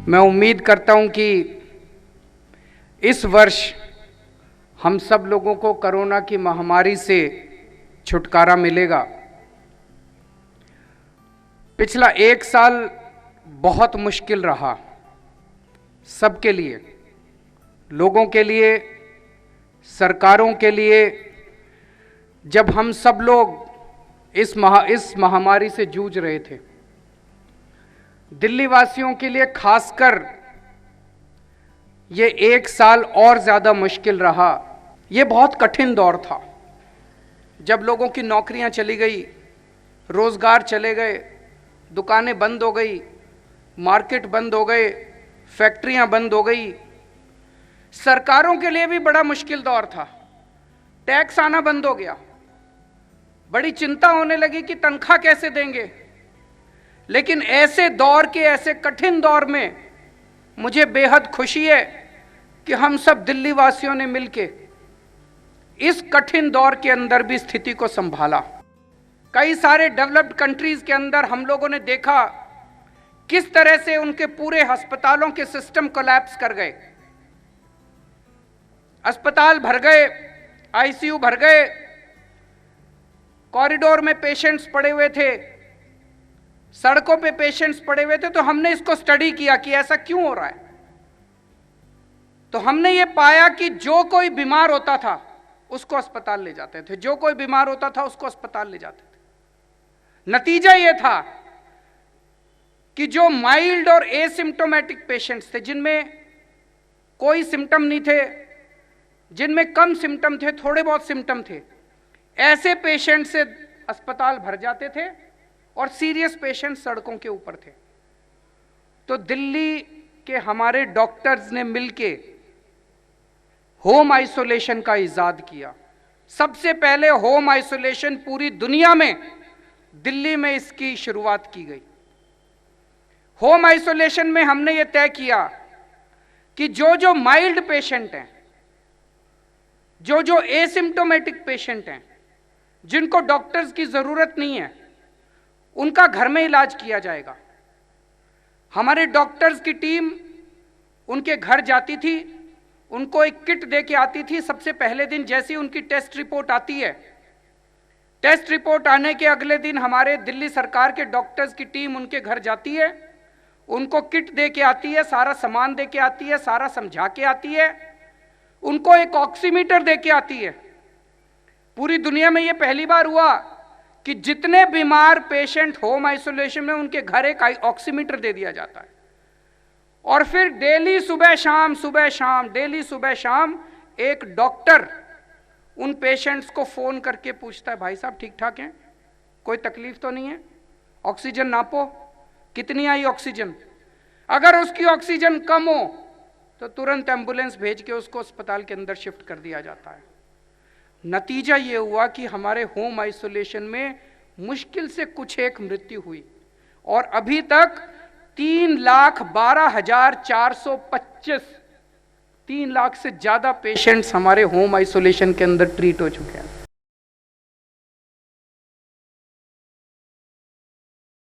मैं उम्मीद करता हूं कि इस वर्ष हम सब लोगों को कोरोना की महामारी से छुटकारा मिलेगा। पिछला एक साल बहुत मुश्किल रहा सबके लिए, लोगों के लिए, सरकारों के लिए। जब हम सब लोग इस महामारी से जूझ रहे थे, दिल्ली वासियों के लिए खासकर ये एक साल और ज्यादा मुश्किल रहा। ये बहुत कठिन दौर था जब लोगों की नौकरियां चली गई, रोजगार चले गए, दुकानें बंद हो गई, मार्केट बंद हो गए, फैक्ट्रियां बंद हो गई। सरकारों के लिए भी बड़ा मुश्किल दौर था, टैक्स आना बंद हो गया, बड़ी चिंता होने लगी कि तनख्वाह कैसे देंगे। लेकिन ऐसे दौर के, ऐसे कठिन दौर में मुझे बेहद खुशी है कि हम सब दिल्ली वासियों ने मिलके इस कठिन दौर के अंदर भी स्थिति को संभाला। कई सारे डेवलप्ड कंट्रीज के अंदर हम लोगों ने देखा किस तरह से उनके पूरे अस्पतालों के सिस्टम कोलैप्स कर गए, अस्पताल भर गए, आईसीयू भर गए, कॉरिडोर में पेशेंट्स पड़े हुए थे, सड़कों पे पेशेंट्स पड़े हुए थे। तो हमने इसको स्टडी किया कि ऐसा क्यों हो रहा है। तो हमने ये पाया कि जो कोई बीमार होता था उसको अस्पताल ले जाते थे, जो कोई बीमार होता था उसको अस्पताल ले जाते थे। नतीजा ये था कि जो माइल्ड और एसिम्प्टोमेटिक पेशेंट्स थे, जिनमें कोई सिम्टम नहीं थे, जिनमें कम सिम्टम थे, थोड़े बहुत सिम्टम थे, ऐसे पेशेंट से अस्पताल भर जाते थे और सीरियस पेशेंट सड़कों के ऊपर थे। तो दिल्ली के हमारे डॉक्टर्स ने मिलके होम आइसोलेशन का इजाद किया। सबसे पहले होम आइसोलेशन पूरी दुनिया में दिल्ली में इसकी शुरुआत की गई। होम आइसोलेशन में हमने ये तय किया कि जो माइल्ड पेशेंट हैं, जो एसिम्प्टोमेटिक पेशेंट हैं, जिनको डॉक्टर्स की जरूरत नहीं है, उनका घर में इलाज किया जाएगा। हमारे डॉक्टर्स की टीम उनके घर जाती थी, उनको एक किट दे के आती थी। सबसे पहले दिन जैसी उनकी टेस्ट रिपोर्ट आती है, टेस्ट रिपोर्ट आने के अगले दिन हमारे दिल्ली सरकार के डॉक्टर्स की टीम उनके घर जाती है, उनको किट दे के आती है, सारा सामान दे के आती है, सारा समझा के आती है, उनको एक ऑक्सीमीटर दे के आती है। पूरी दुनिया में यह पहली बार हुआ कि जितने बीमार पेशेंट होम आइसोलेशन में, उनके घर एक ऑक्सीमीटर दे दिया जाता है। और फिर डेली सुबह शाम डेली सुबह शाम एक डॉक्टर उन पेशेंट्स को फोन करके पूछता है, भाई साहब ठीक ठाक हैं, कोई तकलीफ तो नहीं है, ऑक्सीजन नापो, कितनी आई ऑक्सीजन। अगर उसकी ऑक्सीजन कम हो तो तुरंत एम्बुलेंस भेज के उसको अस्पताल के अंदर शिफ्ट कर दिया जाता है। नतीजा ये हुआ कि हमारे होम आइसोलेशन में मुश्किल से कुछ एक मृत्यु हुई और अभी तक 3,12,425 3 लाख से ज्यादा पेशेंट्स हमारे होम आइसोलेशन के अंदर ट्रीट हो चुके हैं।